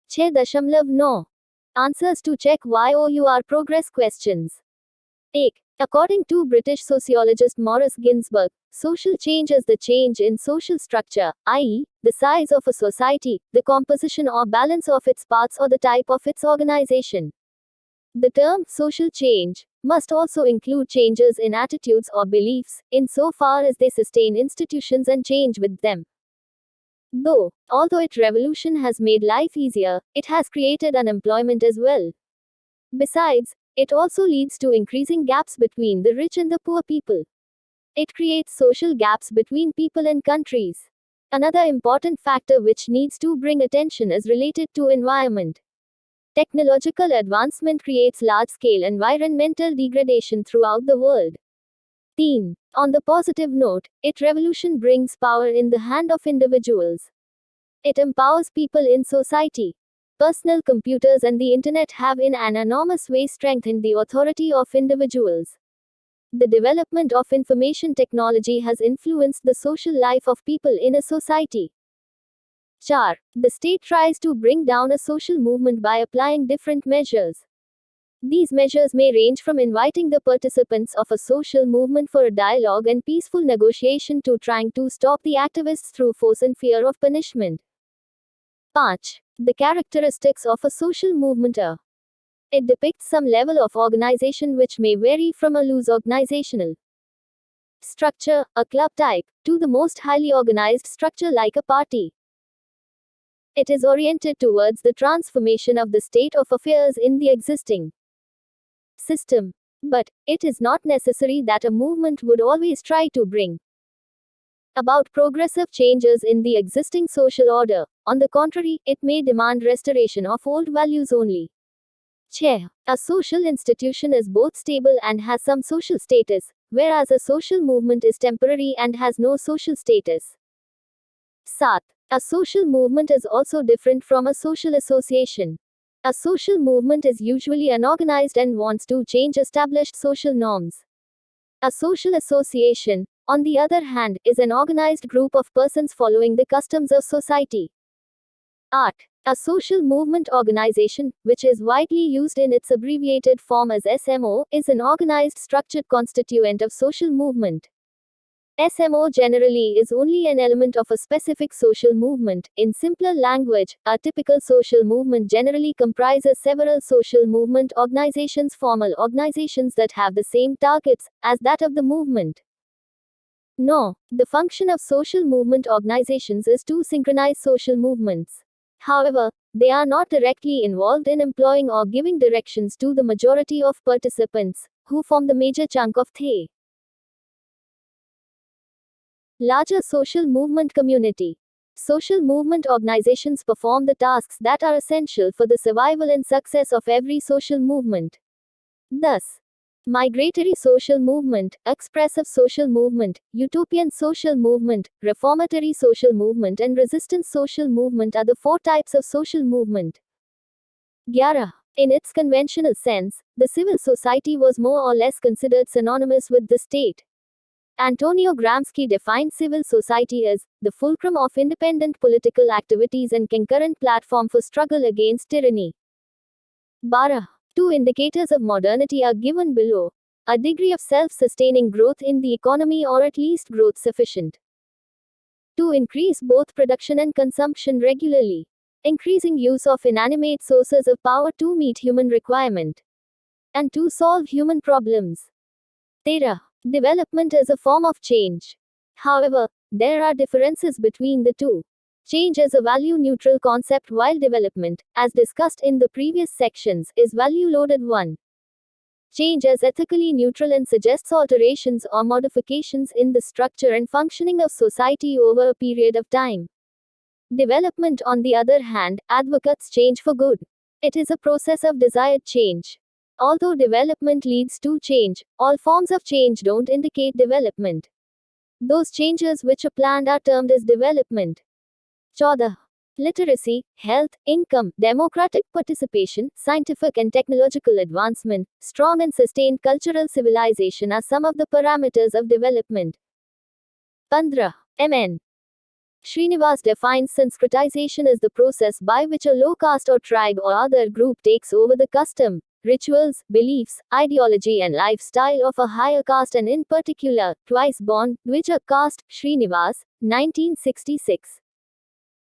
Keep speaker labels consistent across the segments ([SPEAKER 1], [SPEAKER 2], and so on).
[SPEAKER 1] 6.9 Answers to check YOUR progress questions. 1. According to British sociologist Maurice Ginsburg, social change is the change in social structure, i.e., the size of a society, the composition or balance of its parts, or the type of its organization. The term social change must also include changes in attitudes or beliefs, insofar as they sustain institutions and change with them. Although its revolution has made life easier, it has created unemployment as well. Besides, it also leads to increasing gaps between the rich and the poor people. It creates social gaps between people and countries. Another important factor which needs to bring attention is related to environment. Technological advancement creates large-scale environmental degradation throughout the world. On the positive note, its revolution brings power in the hand of individuals. It empowers people in society. Personal computers and the internet have in an enormous way strengthened the authority of individuals. The development of information technology has influenced the social life of people in a society. 4. The state tries to bring down a social movement by applying different measures. These measures may range from inviting the participants of a social movement for a dialogue and peaceful negotiation to trying to stop the activists through force and fear of punishment. 5. The characteristics of a social movement are. It depicts some level of organization which may vary from a loose organizational structure, a club type, to the most highly organized structure like a party. It is oriented towards the transformation of the state of affairs in the existing system. But it is not necessary that a movement would always try to bring about progressive changes in the existing social order. On the contrary, it may demand restoration of old values only. A social institution is both stable and has some social status, whereas a social movement is temporary and has no social status. 7. A social movement is also different from a social association. A social movement is usually unorganized and wants to change established social norms. A social association, on the other hand, is an organized group of persons following the customs of society. 8. A social movement organization, which is widely used in its abbreviated form as SMO, is an organized structured constituent of social movement. SMO generally is only an element of a specific social movement. In simpler language, a typical social movement generally comprises several social movement organizations, formal organizations that have the same targets as that of the movement. The function of social movement organizations is to synchronize social movements. However, they are not directly involved in employing or giving directions to the majority of participants, who form the major chunk of the larger social movement community. Social movement organizations perform the tasks that are essential for the survival and success of every social movement. Thus, migratory social movement, expressive social movement, utopian social movement, reformatory social movement, and resistance social movement are the 4 types of social movement. 11. In its conventional sense, the civil society was more or less considered synonymous with the state. Antonio Gramsci defined civil society as the fulcrum of independent political activities and concurrent platform for struggle against tyranny. 12. 2 indicators of modernity are given below. A degree of self-sustaining growth in the economy, or at least growth sufficient to increase both production and consumption regularly. Increasing use of inanimate sources of power to meet human requirement and to solve human problems. 13. Development is a form of change. However, there are differences between the two. Change is a value-neutral concept, while development, as discussed in the previous sections, is value-loaded one. Change is ethically neutral and suggests alterations or modifications in the structure and functioning of society over a period of time. Development, on the other hand, advocates change for good. It is a process of desired change. Although development leads to change, all forms of change don't indicate development. Those changes which are planned are termed as development. 14. Literacy, health, income, democratic participation, scientific and technological advancement, strong and sustained cultural civilization are some of the parameters of development. 15. MN Srinivas defines Sanskritization as the process by which a low caste or tribe or other group takes over the custom, rituals, beliefs, ideology, and lifestyle of a higher caste, and in particular, twice born, Dvija caste. Srinivas, 1966.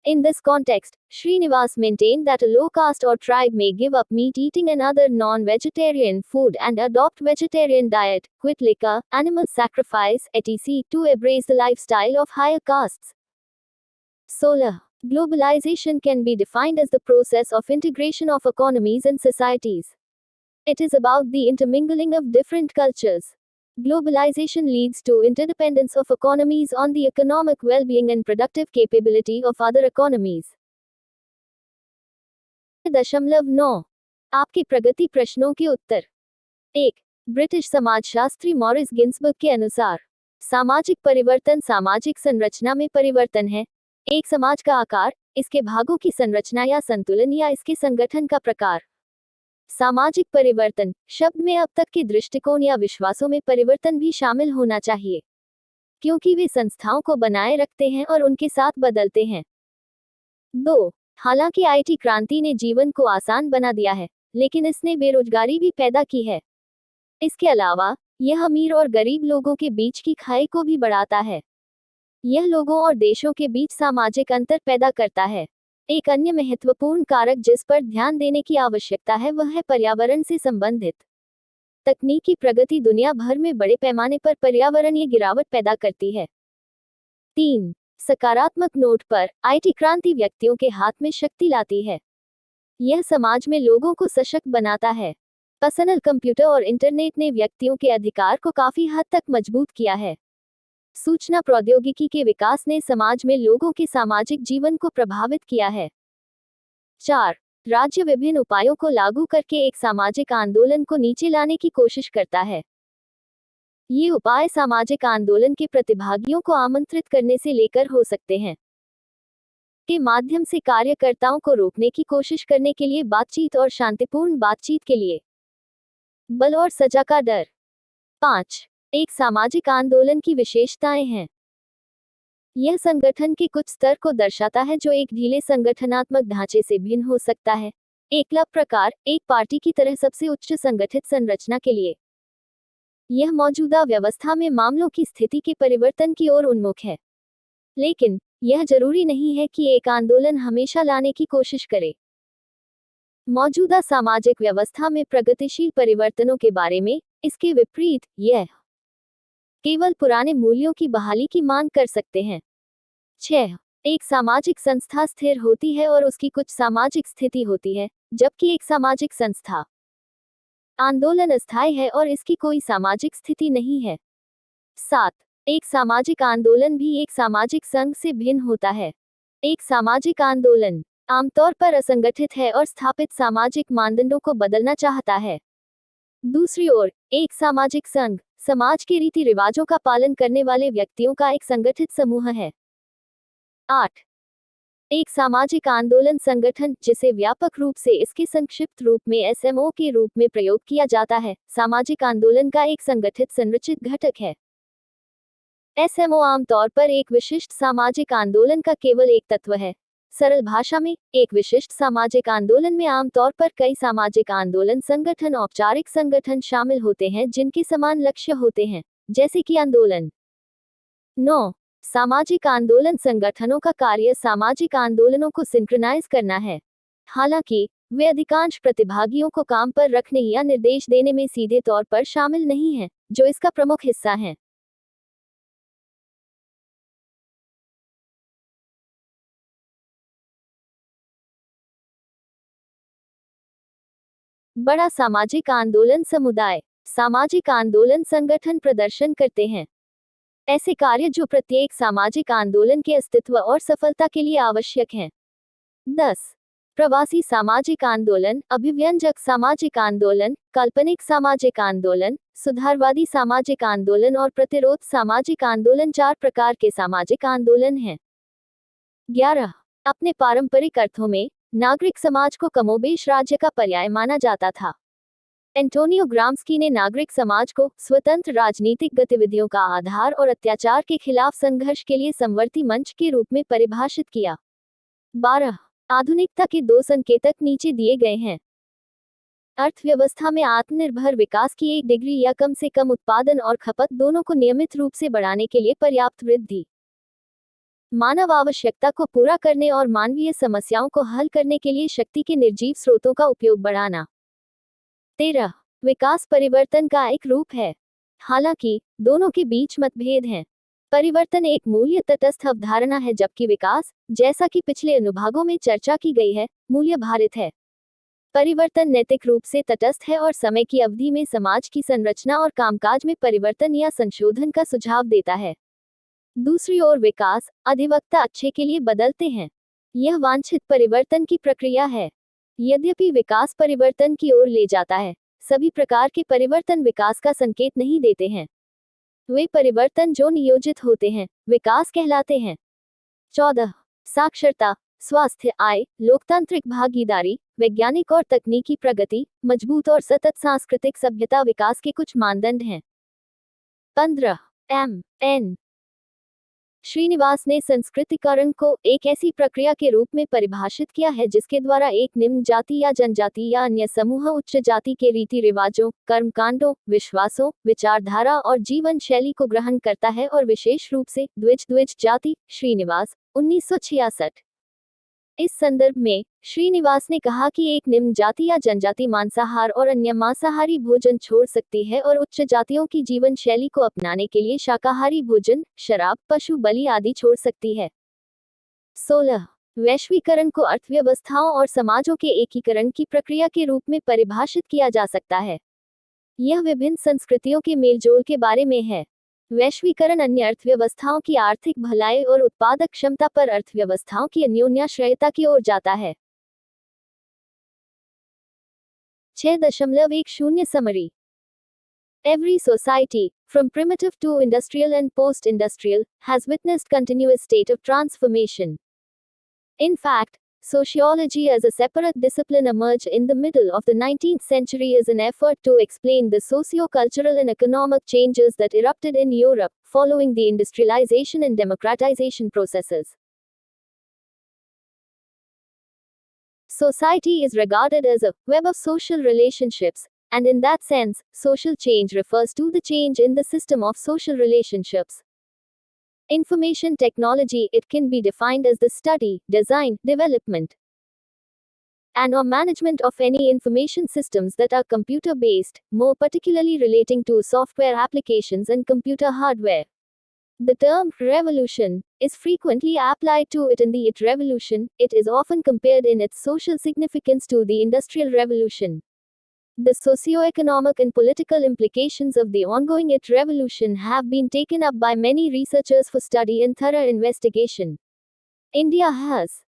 [SPEAKER 1] In this context, Srinivas maintained that a low caste or tribe may give up meat eating and other non-vegetarian food and adopt vegetarian diet, quit liquor, animal sacrifice, etc. to embrace the lifestyle of higher castes. Solar globalization can be defined as the process of integration of economies and societies. It is about the intermingling of different cultures. Globalization leads to interdependence of economies on the economic well-being and productive capability of other economies. 9. आपके प्रगति प्रश्नों के उत्तर। 1. British समाजशास्त्री Morris Ginsberg के अनुसार सामाजिक परिवर्तन सामाजिक संरचना में परिवर्तन है। एक समाज का आकार, इसके भागों की संरचना या संतुलन या इसके संगठन का प्रकार। सामाजिक परिवर्तन शब्द में अब तक के दृष्टिकोण या विश्वासों में परिवर्तन भी शामिल होना चाहिए, क्योंकि वे संस्थाओं को बनाए रखते हैं और उनके साथ बदलते हैं। 2. हालांकि आईटी क्रांति ने जीवन को आसान बना दिया है, लेकिन इसने बेरोजगारी भी पैदा की है। इसके अलावा यह अमीर और गरीब लोगों के बीच की खाई को भी बढ़ाता है। यह लोगों और देशों के बीच सामाजिक अंतर पैदा करता है। एक अन्य महत्वपूर्ण कारक जिस पर ध्यान देने की आवश्यकता है वह है पर्यावरण से संबंधित तकनीकी प्रगति दुनिया भर में बड़े पैमाने पर पर्यावरणीय गिरावट पैदा करती है। 3. सकारात्मक नोट पर आईटी क्रांति व्यक्तियों के हाथ में शक्ति लाती है। यह समाज में लोगों को सशक्त बनाता है। पर्सनल कंप्यूटर और इंटरनेट ने व्यक्तियों के अधिकार को काफी हद तक मजबूत किया है। सूचना प्रौद्योगिकी के विकास ने समाज में लोगों के सामाजिक जीवन को प्रभावित किया है। 4. राज्य विभिन्न उपायों को लागू करके एक सामाजिक आंदोलन को नीचे लाने की कोशिश करता है। ये उपाय सामाजिक आंदोलन के प्रतिभागियों को आमंत्रित करने से लेकर हो सकते हैं के माध्यम से कार्यकर्ताओं को रोकने की कोशिश करने के लिए बातचीत और शांतिपूर्ण बातचीत के लिए बल और सजा का डर। 5. एक सामाजिक आंदोलन की विशेषताएं हैं। यह संगठन के कुछ स्तर को दर्शाता है जो एक ढीले संगठनात्मक ढांचे से भिन्न हो सकता है। एक क्लब प्रकार, एक पार्टी की तरह सबसे उच्च संगठित संरचना के लिए। यह मौजूदा व्यवस्था में मामलों की स्थिति के परिवर्तन की ओर उन्मुख है, लेकिन यह जरूरी नहीं है कि एक आंदोलन हमेशा लाने की कोशिश करे। मौजूदा सामाजिक व्यवस्था में प्रगतिशील परिवर्तनों के बारे में, इसके विपरीत, यह केवल पुराने मूल्यों की बहाली की मांग कर सकते हैं। 6. एक सामाजिक संस्था स्थिर होती है और उसकी कुछ सामाजिक स्थिति होती है, जबकि एक सामाजिक संस्था आंदोलन अस्थायी है और इसकी कोई सामाजिक स्थिति नहीं है। 7. एक सामाजिक आंदोलन भी एक सामाजिक संघ से भिन्न होता है। एक सामाजिक आंदोलन आमतौर पर असंगठित है और स्थापित सामाजिक मानदंडों को बदलना चाहता है। दूसरी ओर, एक सामाजिक संघ समाज के रीति रिवाजों का पालन करने वाले व्यक्तियों का एक संगठित समूह है। 8. एक सामाजिक आंदोलन संगठन, जिसे व्यापक रूप से इसके संक्षिप्त रूप में एसएमओ के रूप में प्रयोग किया जाता है, सामाजिक आंदोलन का एक संगठित संरचित घटक है। एसएमओ आमतौर पर एक विशिष्ट सामाजिक आंदोलन का केवल एक तत्व है। सरल भाषा में, एक विशिष्ट सामाजिक आंदोलन में आमतौर पर कई सामाजिक आंदोलन संगठन औपचारिक संगठन शामिल होते हैं जिनके समान लक्ष्य होते हैं, जैसे कि आंदोलन। 9. सामाजिक आंदोलन संगठनों का कार्य सामाजिक आंदोलनों को सिंक्रनाइज करना है। हालांकि वे अधिकांश प्रतिभागियों को काम पर रखने या निर्देश देने में सीधे तौर पर शामिल नहीं हैं, जो इसका प्रमुख हिस्सा हैं। बड़ा सामाजिक आंदोलन समुदाय सामाजिक आंदोलन संगठन प्रदर्शन करते हैं। ऐसे कार्य जो प्रत्येक सामाजिक आंदोलन के अस्तित्व और सफलता के लिए आवश्यक हैं। 10. प्रवासी सामाजिक आंदोलन, अभिव्यंजक सामाजिक आंदोलन, काल्पनिक सामाजिक आंदोलन, सुधारवादी सामाजिक आंदोलन और प्रतिरोध सामाजिक आंदोलन 4 प्रकार के सामाजिक आंदोलन हैं। 11. अपने पारंपरिक अर्थों में नागरिक समाज को कमोबेश राज्य का पर्याय माना जाता था। एंटोनियो ग्राम्स्की ने नागरिक समाज को स्वतंत्र राजनीतिक गतिविधियों का आधार और अत्याचार के खिलाफ संघर्ष के लिए समवर्ती मंच के रूप में परिभाषित किया। 12. आधुनिकता के 2 संकेतक नीचे दिए गए हैं। अर्थव्यवस्था में आत्मनिर्भर विकास की 1 डिग्री या कम से कम उत्पादन और खपत दोनों को नियमित रूप से बढ़ाने के लिए पर्याप्त वृद्धि। मानव आवश्यकता को पूरा करने और मानवीय समस्याओं को हल करने के लिए शक्ति के निर्जीव स्रोतों का उपयोग बढ़ाना। 13. विकास परिवर्तन का एक रूप है। हालांकि दोनों के बीच मतभेद हैं। परिवर्तन एक मूल्य तटस्थ अवधारणा है, जबकि विकास, जैसा कि पिछले अनुभागों में चर्चा की गई है, मूल्य भारित है। परिवर्तन नैतिक रूप से तटस्थ है और समय की अवधि में समाज की संरचना और कामकाज में परिवर्तन या संशोधन का सुझाव देता है। दूसरी ओर विकास, अधिवक्ता अच्छे के लिए बदलते हैं। यह वांछित परिवर्तन की प्रक्रिया है। यद्यपि विकास परिवर्तन की ओर ले जाता है, सभी प्रकार के परिवर्तन विकास का संकेत नहीं देते हैं। वे परिवर्तन जो नियोजित होते हैं, विकास कहलाते हैं। 14. साक्षरता, स्वास्थ्य, आय, लोकतांत्रिक भागीदारी, वैज्ञानिक और तकनीकी प्रगति, मजबूत और सतत सांस्कृतिक सभ्यता विकास के कुछ मानदंड हैं। 15. एन श्रीनिवास ने संस्कृतिकरण को एक ऐसी प्रक्रिया के रूप में परिभाषित किया है जिसके द्वारा एक निम्न जाति या जनजाति या अन्य समूह उच्च जाति के रीति रिवाजों, कर्मकांडों, विश्वासों, विचारधारा और जीवन शैली को ग्रहण करता है और विशेष रूप से द्विज जाति। श्रीनिवास, 1966। इस संदर्भ में श्रीनिवास ने कहा कि एक निम्न जाति या जनजाति मांसाहार और अन्य मांसाहारी भोजन छोड़ सकती है और उच्च जातियों की जीवन शैली को अपनाने के लिए शाकाहारी भोजन, शराब, पशु बलि आदि छोड़ सकती है। 16. वैश्वीकरण को अर्थव्यवस्थाओं और समाजों के एकीकरण की प्रक्रिया के रूप में परिभाषित किया जा सकता है। यह विभिन्न संस्कृतियों के मेलजोल के बारे में है। वैश्वीकरण अन्य अर्थव्यवस्थाओं की आर्थिक भलाई और उत्पादक क्षमता पर अर्थव्यवस्थाओं की अन्योन्याश्रयता की ओर जाता है। 6.10 Summary. Every society, from primitive to industrial and post-industrial, has witnessed continuous state of transformation. In fact, sociology as a separate discipline emerged in the middle of the 19th century as an effort to explain the socio-cultural and economic changes that erupted in Europe, following the industrialization and democratization processes. Society is regarded as a web of social relationships, and in that sense, social change refers to the change in the system of social relationships. Information technology, it can be defined as the study, design, development, and/or management of any information systems that are computer-based, more particularly relating to software applications and computer hardware. The term revolution is frequently applied to it in the IT revolution. It is often compared in its social significance to the Industrial Revolution. The socio-economic and political implications of the ongoing IT revolution have been taken up by many researchers for study and thorough investigation. India has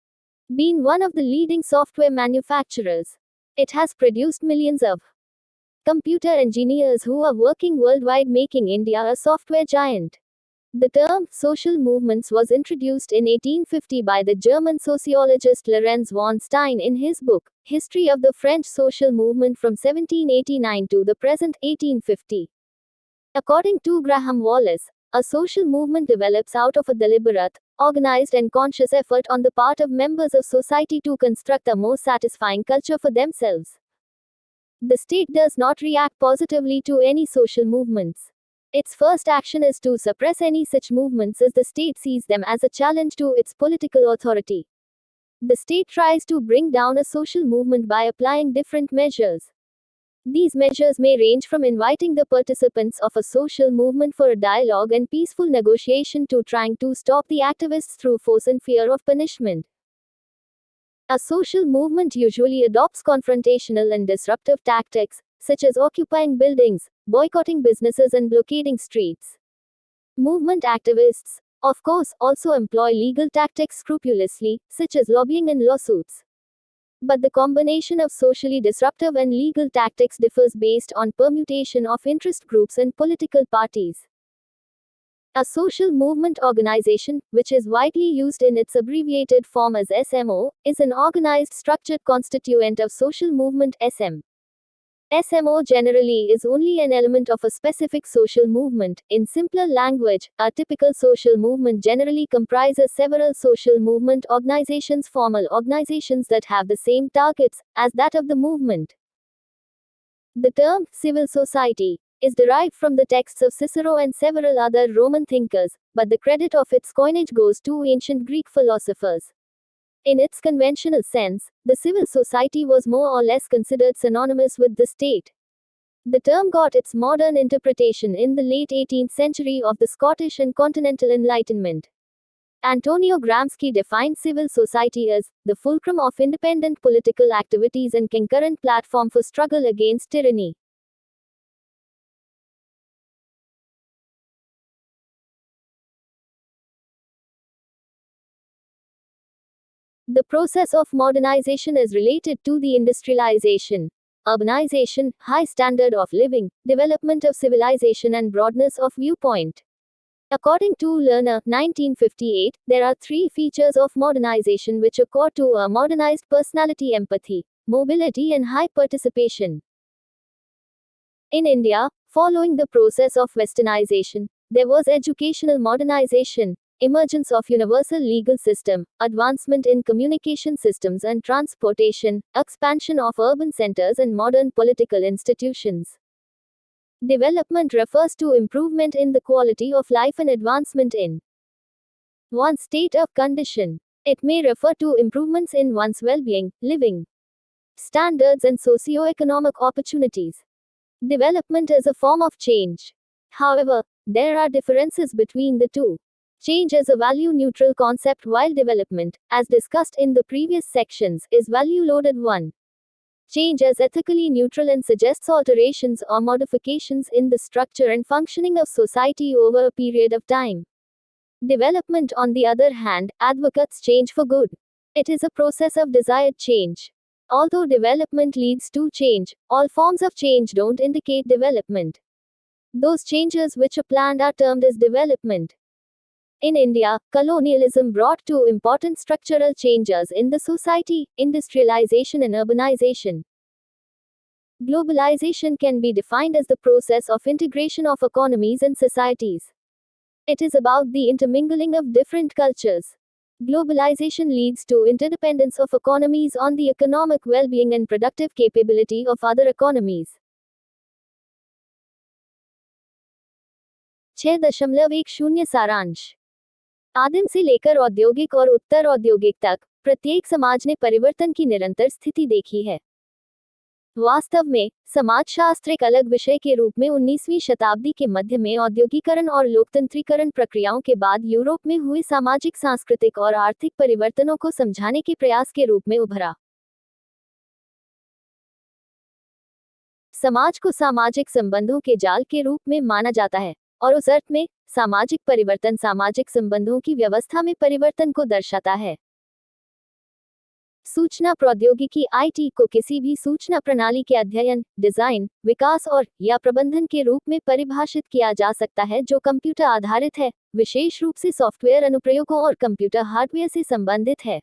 [SPEAKER 1] been one of the leading software manufacturers. It has produced millions of computer engineers who are working worldwide, making India a software giant. The term social movements was introduced in 1850 by the German sociologist Lorenz von Stein in his book, History of the French Social Movement from 1789 to the present 1850. According to Graham Wallace, a social movement develops out of a deliberate, organized and conscious effort on the part of members of society to construct a more satisfying culture for themselves. The state does not react positively to any social movements. Its first action is to suppress any such movements as the state sees them as a challenge to its political authority. The state tries to bring down a social movement by applying different measures. These measures may range from inviting the participants of a social movement for a dialogue and peaceful negotiation to trying to stop the activists through force and fear of punishment. A social movement usually adopts confrontational and disruptive tactics, such as occupying buildings, boycotting businesses and blockading streets. Movement activists, of course, also employ legal tactics scrupulously, such as lobbying and lawsuits. But the combination of socially disruptive and legal tactics differs based on permutation of interest groups and political parties. A social movement organization, which is widely used in its abbreviated form as SMO, is an organized structured constituent of social movement SM. SMO generally is only an element of a specific social movement. In simpler language, a typical social movement generally comprises several social movement organizations, formal organizations that have the same targets as that of the movement. The term civil society is derived from the texts of Cicero and several other Roman thinkers, but the credit of its coinage goes to ancient Greek philosophers. In its conventional sense, the civil society was more or less considered synonymous with the state. The term got its modern interpretation in the late 18th century of the Scottish and Continental Enlightenment. Antonio Gramsci defined civil society as the fulcrum of independent political activities and concurrent platform for struggle against tyranny. The process of modernization is related to the industrialization, urbanization, high standard of living, development of civilization, and broadness of viewpoint. According to Lerner, 1958, there are three features of modernization which occur to a modernized personality: empathy, mobility, and high participation. In India, following the process of westernization, there was educational modernization, emergence of universal legal system, advancement in communication systems and transportation, expansion of urban centers and modern political institutions. Development refers to improvement in the quality of life and advancement in one's state of condition. It may refer to improvements in one's well-being, living standards and socio-economic opportunities. Development is a form of change. However, there are differences between the two. Change is a value-neutral concept, while development, as discussed in the previous sections, is value-loaded one. Change is ethically neutral and suggests alterations or modifications in the structure and functioning of society over a period of time. Development, on the other hand, advocates change for good. It is a process of desired change. Although development leads to change, all forms of change don't indicate development. Those changes which are planned are termed as development. In India, colonialism brought two important structural changes in the society: industrialization and urbanization. Globalization can be defined as the process of integration of economies and societies. It is about the intermingling of different cultures. Globalization leads to interdependence of economies on the economic well-being and productive capability of other economies. 6.10 सारांश। आदिम से लेकर औद्योगिक और उत्तर औद्योगिक तक, प्रत्येक समाज ने परिवर्तन की निरंतर स्थिति देखी है। वास्तव में, समाजशास्त्र एक अलग विषय के रूप में 19वीं शताब्दी के मध्य में औद्योगिकरण और लोकतंत्रीकरण प्रक्रियाओं के बाद यूरोप में हुए सामाजिक, सांस्कृतिक और आर्थिक परिवर्तनों को समझाने के प्रयास के रूप में उभरा। समाज को सामाजिक संबंधों के जाल के रूप में माना जाता है, और उस अर्थ में, सामाजिक परिवर्तन सामाजिक संबंधों की व्यवस्था में परिवर्तन को दर्शाता है। सूचना प्रौद्योगिकी (IT) को किसी भी सूचना प्रणाली के अध्ययन, डिजाइन, विकास और या प्रबंधन के रूप में परिभाषित किया जा सकता है जो कंप्यूटर आधारित है, विशेष रूप से सॉफ्टवेयर अनुप्रयोगों और कंप्यूटर हार्डवेयर से संबंधित है।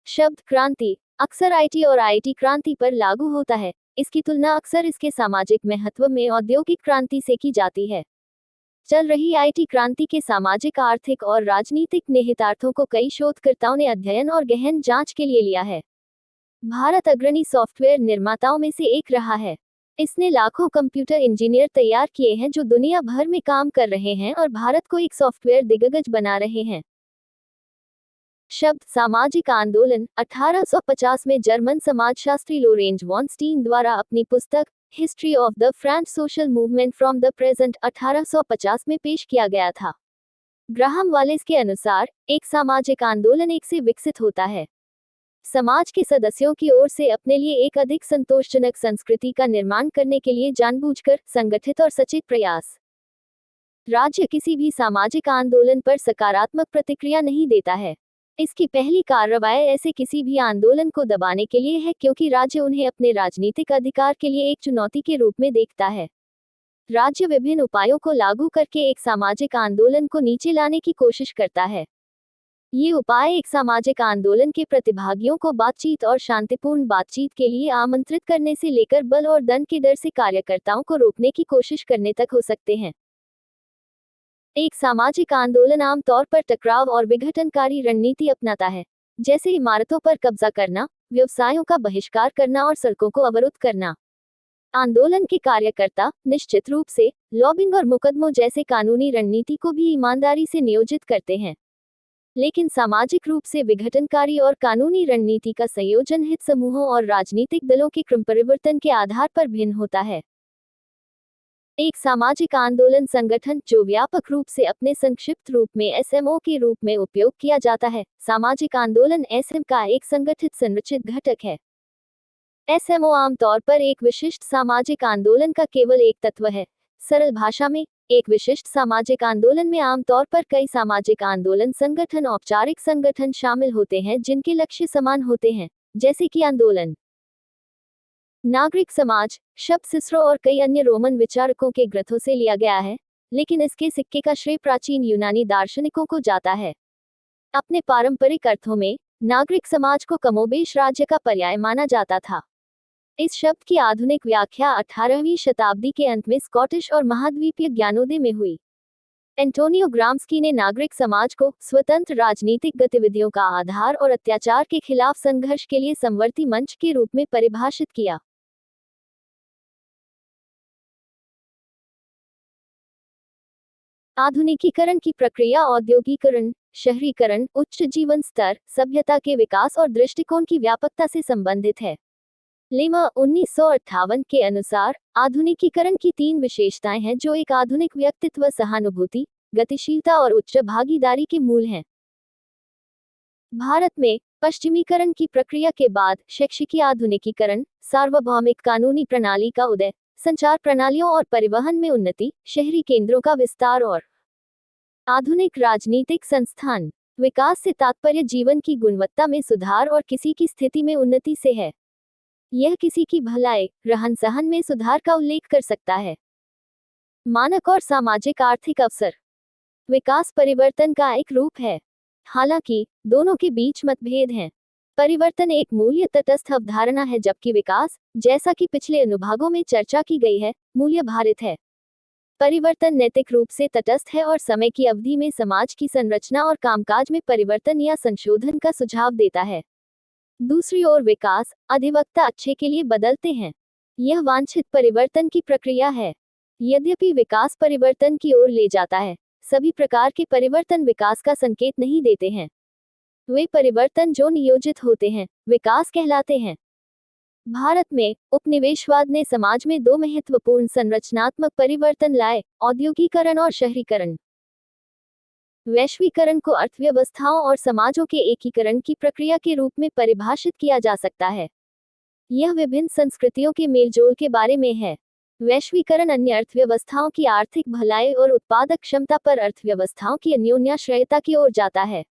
[SPEAKER 1] शब्द क्रांति अक्सर IT और IT क्रांति पर लागू होता है। इसकी तुलना अक्सर इसके सामाजिक महत्व में औद्योगिक क्रांति से की जाती है। चल रही IT क्रांति के सामाजिक, आर्थिक और राजनीतिक निहितार्थों को कई शोधकर्ताओं ने अध्ययन और गहन जांच के लिए लिया है। भारत अग्रणी सॉफ्टवेयर निर्माताओं में से एक रहा है। इसने लाखों कंप्यूटर इंजीनियर तैयार किए हैं जो दुनिया भर में काम कर रहे हैं और भारत को एक सॉफ्टवेयर दिग्गज बना रहे हैं। शब्द सामाजिक आंदोलन 1850 में जर्मन समाजशास्त्री लोरेंज वॉन स्टीन द्वारा अपनी पुस्तक history of the French social movement from the present 1850 में पेश किया गया था। ग्राहम वालेस के अनुसार, एक सामाजिक आंदोलन एक से विकसित होता है। समाज के सदस्यों की ओर से अपने लिए एक अधिक संतोषजनक संस्कृति का निर्माण करने के लिए जानबूझकर, संगठित और सचेत प्रयास। राज्य किसी भी सामाजिक आंदोलन पर सकारात्मक प्रतिक्रिया नहीं देता है। इसकी पहली कार्रवाई ऐसे किसी भी आंदोलन को दबाने के लिए है, क्योंकि राज्य उन्हें अपने राजनीतिक अधिकार के लिए एक चुनौती के रूप में देखता है। राज्य विभिन्न उपायों को लागू करके एक सामाजिक आंदोलन को नीचे लाने की कोशिश करता है। ये उपाय एक सामाजिक आंदोलन के प्रतिभागियों को बातचीत और शांतिपूर्ण बातचीत के लिए आमंत्रित करने से लेकर बल और दंड के डर से कार्यकर्ताओं को रोकने की कोशिश करने तक हो सकते हैं। एक सामाजिक आंदोलन आमतौर पर टकराव और विघटनकारी रणनीति अपनाता है, जैसे इमारतों पर कब्जा करना, व्यवसायों का बहिष्कार करना और सड़कों को अवरुद्ध करना। आंदोलन के कार्यकर्ता निश्चित रूप से लॉबिंग और मुकदमों जैसे कानूनी रणनीति को भी ईमानदारी से नियोजित करते हैं, लेकिन सामाजिक रूप से विघटनकारी और कानूनी रणनीति का संयोजन हित समूहों और राजनीतिक दलों के क्रम परिवर्तन के आधार पर भिन्न होता है। एक सामाजिक आंदोलन संगठन, जो व्यापक रूप से अपने संक्षिप्त रूप में एसएमओ के रूप में उपयोग किया जाता है, सामाजिक आंदोलन एसएम का एक संगठित संरचित घटक है। एसएमओ आमतौर पर एक विशिष्ट सामाजिक आंदोलन का केवल एक तत्व है। सरल भाषा में, एक विशिष्ट सामाजिक आंदोलन में आमतौर पर कई सामाजिक आंदोलन संगठन, औपचारिक संगठन शामिल होते हैं जिनके लक्ष्य समान होते हैं, जैसे कि आंदोलन। नागरिक समाज शब्द सिसरो और कई अन्य रोमन विचारकों के ग्रंथों से लिया गया है, लेकिन इसके सिक्के का श्रेय प्राचीन यूनानी दार्शनिकों को जाता है। अपने पारंपरिक अर्थों में, नागरिक समाज को कमोबेश राज्य का पर्याय माना जाता था। इस शब्द की आधुनिक व्याख्या 18वीं शताब्दी के अंत में स्कॉटिश और महाद्वीपीय ज्ञानोदय में हुई। एंटोनियो ग्राम्स्की ने नागरिक समाज को स्वतंत्र राजनीतिक गतिविधियों का आधार और अत्याचार के खिलाफ संघर्ष के लिए समवर्ती मंच के रूप में परिभाषित किया। आधुनिकीकरण की प्रक्रिया औद्योगिकरण, शहरीकरण, उच्च जीवन स्तर, सभ्यता के विकास और दृष्टिकोण की व्यापकता से संबंधित है। लेमा 1958 के अनुसार आधुनिकीकरण की 3 विशेषताएं हैं जो एक आधुनिक व्यक्तित्व सहानुभूति, गतिशीलता और उच्च भागीदारी के मूल हैं। भारत में पश्चिमीकरण की प्रक्रिया के बाद शैक्षिकी आधुनिकीकरण, सार्वभौमिक कानूनी प्रणाली का उदय, संचार प्रणालियों और परिवहन में उन्नति, शहरी केंद्रों का विस्तार और आधुनिक राजनीतिक संस्थान विकास से तात्पर्य जीवन की गुणवत्ता में सुधार और किसी की स्थिति में उन्नति से है। यह किसी की भलाई, रहन सहन में सुधार का उल्लेख कर सकता है। मानक और सामाजिक आर्थिक अवसर विकास परिवर्तन का एक रूप है, हालांकि दोनों के बीच मतभेद हैं। परिवर्तन एक मूल्य तटस्थ अवधारणा है, जबकि विकास, जैसा कि पिछले अनुभागों में चर्चा की गई है, मूल्य भारित है। परिवर्तन नैतिक रूप से तटस्थ है और समय की अवधि में समाज की संरचना और कामकाज में परिवर्तन या संशोधन का सुझाव देता है। दूसरी ओर विकास, अधिवक्ता अच्छे के लिए बदलते हैं। यह वांछित परिवर्तन की प्रक्रिया है। यद्यपि विकास परिवर्तन की ओर ले जाता है, सभी प्रकार के परिवर्तन विकास का संकेत नहीं देते हैं। वे परिवर्तन जो नियोजित होते हैं, विकास कहलाते हैं। भारत में उपनिवेशवाद ने समाज में 2 महत्वपूर्ण संरचनात्मक परिवर्तन लाए, औद्योगिकरण और शहरीकरण। वैश्वीकरण को अर्थव्यवस्थाओं और समाजों के एकीकरण की प्रक्रिया के रूप में परिभाषित किया जा सकता है। यह विभिन्न संस्कृतियों के मेलजोल के बारे में है। वैश्वीकरण अन्य अर्थव्यवस्थाओं की आर्थिक भलाई और उत्पादक क्षमता पर अर्थव्यवस्थाओं की अन्योन्याश्रयता की ओर जाता है।